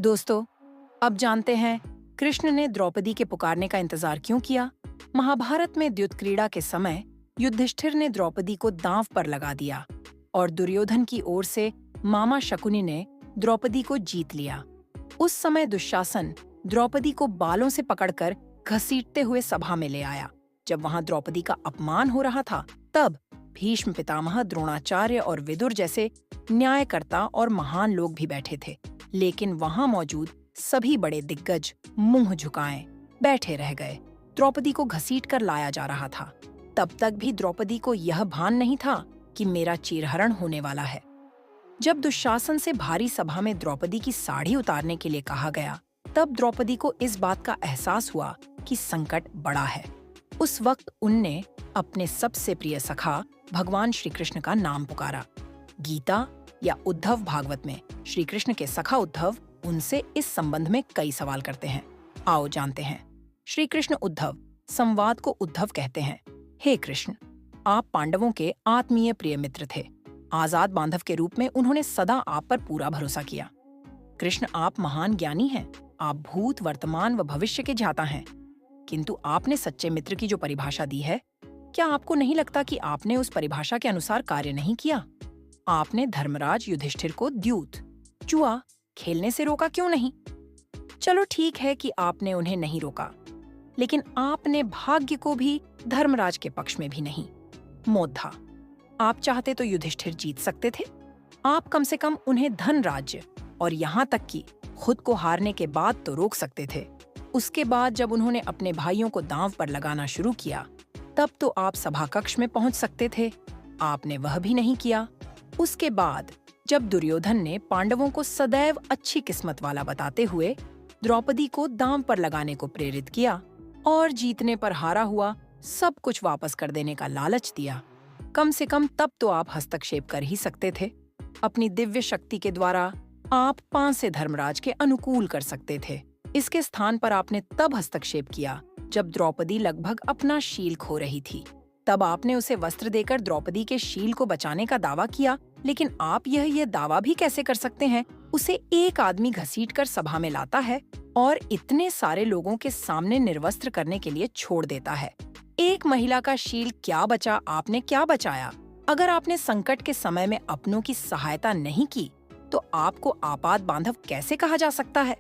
दोस्तों, अब जानते हैं कृष्ण ने द्रौपदी के पुकारने का इंतजार क्यों किया। महाभारत में द्युत क्रीड़ा के समय युधिष्ठिर ने द्रौपदी को दांव पर लगा दिया और दुर्योधन की ओर से मामा शकुनी ने द्रौपदी को जीत लिया। उस समय दुशासन द्रौपदी को बालों से पकड़कर घसीटते हुए सभा में ले आया। जब वहां द्रौपदी का अपमान हो रहा था, तब भीष्म पितामह, द्रोणाचार्य और विदुर जैसे न्यायकर्ता और महान लोग भी बैठे थे। लेकिन वहां मौजूद सभी बड़े दिग्गज मुंह झुकाए बैठे रह गए। द्रौपदी को घसीट कर लाया जा रहा था। तब तक भी द्रौपदी को यह भान नहीं था कि मेरा चीरहरण होने वाला है। जब दुशासन से भारी सभा में द्रौपदी की साड़ी उतारने के लिए कहा गया, तब द्रौपदी को इस बात का एहसास हुआ कि संकट बड़ा है। उस वक्त उनने अपने सबसे प्रिय सखा भगवान श्री कृष्ण का नाम पुकारा। गीता या उद्धव भागवत में श्री कृष्ण के सखा उद्धव उनसे इस संबंध में कई सवाल करते हैं। आओ जानते हैं। श्री कृष्ण उद्धव संवाद को उद्धव कहते हैं। हे कृष्ण, आप पांडवों के आत्मीय प्रिय मित्र थे। आजाद बांधव के रूप में उन्होंने सदा आप पर पूरा भरोसा किया। कृष्ण, आप महान ज्ञानी हैं। आप भूत, वर्तमान व भविष्य के ज्ञाता हैं। किंतु आपने सच्चे मित्र की जो परिभाषा दी है, क्या आपको नहीं लगता कि आपने उस परिभाषा के अनुसार कार्य नहीं किया? आपने धर्मराज युधिष्ठिर को द्यूत, जुआ खेलने से रोका क्यों नहीं? चलो ठीक है कि आपने उन्हें नहीं रोका, लेकिन आपने भाग्य को भी धर्मराज के पक्ष में भी नहीं मोधा। आप चाहते तो युधिष्ठिर जीत सकते थे। आप कम से कम उन्हें धन, राज्य और यहाँ तक कि खुद को हारने के बाद तो रोक सकते थे। उसके बाद जब उन्होंने अपने भाइयों को दांव पर लगाना शुरू किया, तब तो आप सभा कक्ष में पहुंच सकते थे। आपने वह भी नहीं किया। उसके बाद जब दुर्योधन ने पांडवों को सदैव अच्छी किस्मत वाला बताते हुए द्रौपदी को दांव पर लगाने को प्रेरित किया और जीतने पर हारा हुआ सब कुछ वापस कर देने का लालच दिया, कम से कम तब तो आप हस्तक्षेप कर ही सकते थे। अपनी दिव्य शक्ति के द्वारा आप पांसे धर्मराज के अनुकूल कर सकते थे। इसके स्थान पर आपने तब हस्तक्षेप किया जब द्रौपदी लगभग अपना शील खो रही थी। तब आपने उसे वस्त्र देकर द्रौपदी के शील को बचाने का दावा किया। लेकिन आप यह दावा भी कैसे कर सकते हैं? उसे एक आदमी घसीटकर सभा में लाता है और इतने सारे लोगों के सामने निर्वस्त्र करने के लिए छोड़ देता है। एक महिला का शील क्या बचा, आपने क्या बचाया? अगर आपने संकट के समय में अपनों की सहायता नहीं की, तो आपको आपात बांधव कैसे कहा जा सकता है?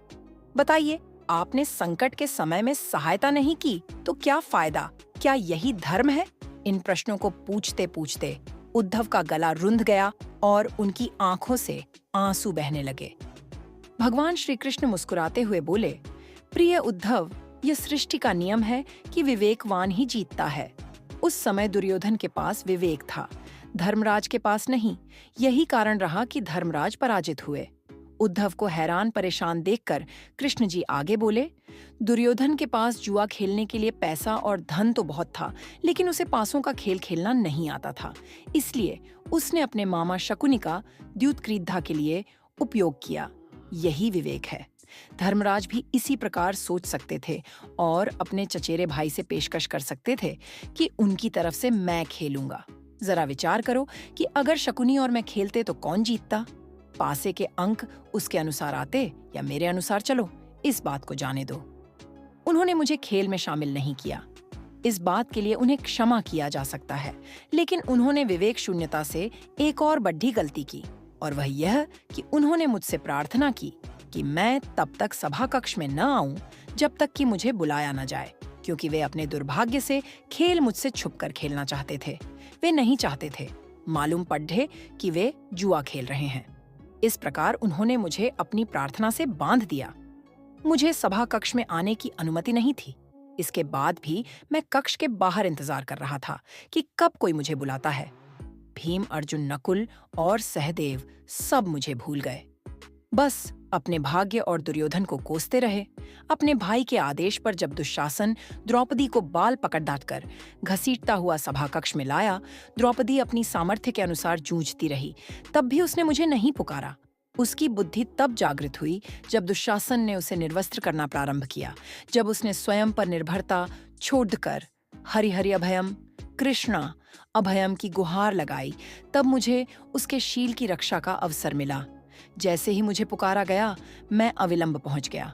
बताइए, आपने संकट के समय में सहायता नहीं की तो क्या फायदा? क्या यही धर्म है? इन प्रश्नों को पूछते पूछते उद्धव का गला रुंध गया और उनकी आंखों से आंसू बहने लगे। भगवान श्री कृष्ण मुस्कुराते हुए बोले, प्रिय उद्धव, यह सृष्टि का नियम है कि विवेकवान ही जीतता है। उस समय दुर्योधन के पास विवेक था, धर्मराज के पास नहीं। यही कारण रहा कि धर्मराज पराजित हुए। उद्धव को हैरान परेशान देखकर कृष्ण जी आगे बोले, दुर्योधन के पास जुआ खेलने के लिए पैसा और धन तो बहुत था, लेकिन उसे पासों का खेल खेलना नहीं आता था। इसलिए उसने अपने मामा शकुनी का द्यूतक्रीड़ा के लिए उपयोग किया। यही विवेक है। धर्मराज भी इसी प्रकार सोच सकते थे और अपने चचेरे भाई से पेशकश कर सकते थे कि उनकी तरफ से मैं खेलूंगा। जरा विचार करो कि अगर शकुनी और मैं खेलते तो कौन जीतता? पासे के अंक उसके अनुसार आते या मेरे अनुसार? चलो इस बात को जाने दो। उन्होंने मुझे खेल में शामिल नहीं किया। इस बात के लिए उन्हें क्षमा किया जा सकता है, लेकिन उन्होंने विवेक शून्यता से एक और बड़ी गलती की, और वह यह कि उन्होंने मुझसे प्रार्थना की कि मैं तब तक सभा कक्ष में न आऊं जब तक कि मुझे बुलाया न जाए, क्योंकि वे अपने दुर्भाग्य से खेल मुझसे छुपकर खेलना चाहते थे। वे नहीं चाहते थे मालूम पड़े कि वे जुआ खेल रहे हैं। इस प्रकार उन्होंने मुझे अपनी प्रार्थना से बांध दिया। मुझे सभा कक्ष में आने की अनुमति नहीं थी। इसके बाद भी मैं कक्ष के बाहर इंतजार कर रहा था कि कब कोई मुझे बुलाता है। भीम, अर्जुन, नकुल और सहदेव सब मुझे भूल गए। बस अपने भाग्य और दुर्योधन को कोसते रहे। अपने भाई के आदेश पर जब दुशासन द्रौपदी को बाल पकड़ डांटकर घसीटता हुआ सभा कक्ष में लाया, द्रौपदी अपनी सामर्थ्य के अनुसार जूझती रही। तब भी उसने मुझे नहीं पुकारा। उसकी बुद्धि तब जागृत हुई जब दुशासन ने उसे निर्वस्त्र करना प्रारंभ किया। जब उसने स्वयं पर निर्भरता छोड़कर हरि हरि अभयम, कृष्णा अभयम की गुहार लगाई, तब मुझे उसके शील की रक्षा का अवसर मिला। जैसे ही मुझे पुकारा गया, मैं अविलंब पहुंच गया।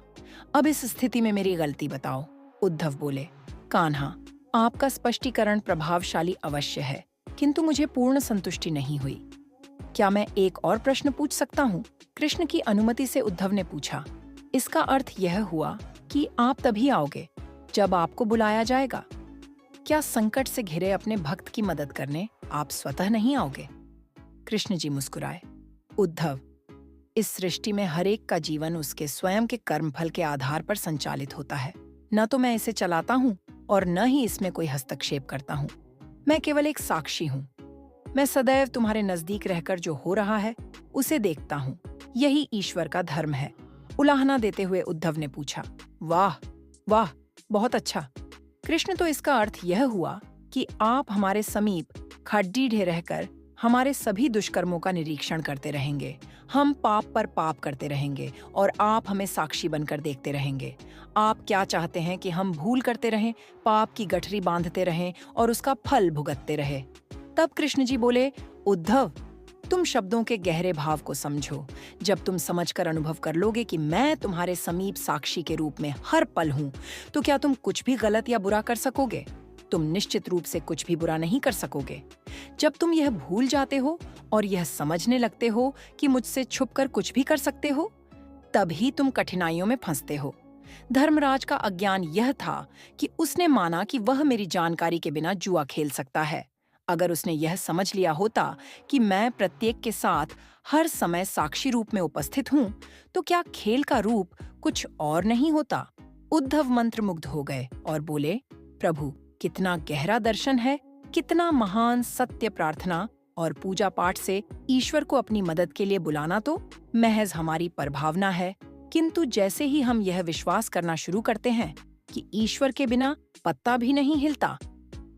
अब इस स्थिति में मेरी गलती बताओ, उद्धव बोले। कान्हा, आपका स्पष्टीकरण प्रभावशाली अवश्य है, किंतु मुझे पूर्ण संतुष्टि नहीं हुई। क्या मैं एक और प्रश्न पूछ सकता हूँ? कृष्ण की अनुमति से उद्धव ने पूछा। इसका अर्थ यह हुआ कि आप तभी आओगे जब आपको बुलाया जाएगा। क्या संकट से घिरे अपने भक्त की मदद करने आप स्वतः नहीं आओगे? कृष्ण जी मुस्कुराए। उद्धव, इस सृष्टि में हर एक का जीवन उसके स्वयं के कर्मफल के आधार पर संचालित होता है। न तो मैं इसे चलाता हूँ और न ही इसमें कोई हस्तक्षेप करता हूँ। मैं केवल एक साक्षी हूँ। मैं सदैव तुम्हारे नजदीक रहकर जो हो रहा है उसे देखता हूँ। यही ईश्वर का धर्म है। उलाहना देते हुए उद्धव ने पूछा। वाह वाह, बहुत अच्छा। कृष्ण, तो इसका अर्थ यह हुआ कि आप हमारे समीप खड्डीढे रहकर हमारे सभी दुष्कर्मों का निरीक्षण करते रहेंगे। हम पाप पर पाप करते रहेंगे और आप हमें साक्षी बनकर देखते रहेंगे। आप क्या चाहते हैं कि हम भूल करते रहें, पाप की गठरी बांधते रहें और उसका फल भुगतते रहे? तब कृष्ण जी बोले, उद्धव, तुम शब्दों के गहरे भाव को समझो। जब तुम समझकर अनुभव कर लोगे कि मैं तुम्हारे समीप साक्षी के रूप में हर पल हूं, तो क्या तुम कुछ भी गलत या बुरा कर सकोगे? तुम निश्चित रूप से कुछ भी बुरा नहीं कर सकोगे। जब तुम यह भूल जाते हो और यह समझने लगते हो कि मुझसे छुपकर कुछ भी कर सकते हो, तभी तुम कठिनाइयों में फंसते हो। धर्मराज का अज्ञान यह था कि उसने माना कि वह मेरी जानकारी के बिना जुआ खेल सकता है। अगर उसने यह समझ लिया होता कि मैं प्रत्येक के साथ हर समय साक्षी रूप में उपस्थित हूँ, तो क्या खेल का रूप कुछ और नहीं होता? उद्धव मंत्रमुग्ध हो गए और बोले, प्रभु, कितना गहरा दर्शन है, कितना महान सत्य। प्रार्थना और पूजा पाठ से ईश्वर को अपनी मदद के लिए बुलाना तो महज हमारी परभावना है, किंतु जैसे ही हम यह विश्वास करना शुरू करते हैं कि ईश्वर के बिना पत्ता भी नहीं हिलता,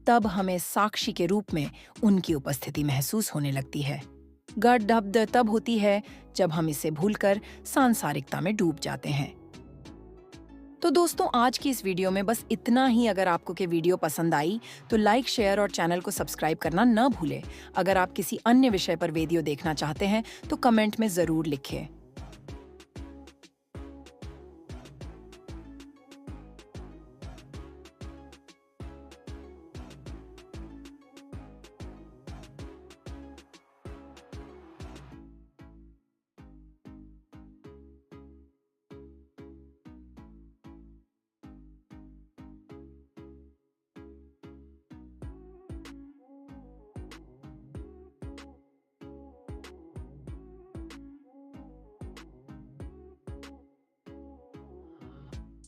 तब हमें साक्षी के रूप में उनकी उपस्थिति महसूस होने लगती है। गड़ढब तब होती है जब हम इसे भूलकर सांसारिकता में डूब जाते हैं। तो दोस्तों, आज की इस वीडियो में बस इतना ही। अगर आपको के वीडियो पसंद आई तो लाइक, शेयर और चैनल को सब्सक्राइब करना न भूलें। अगर आप किसी अन्य विषय पर वीडियो देखना चाहते हैं तो कमेंट में जरूर लिखें।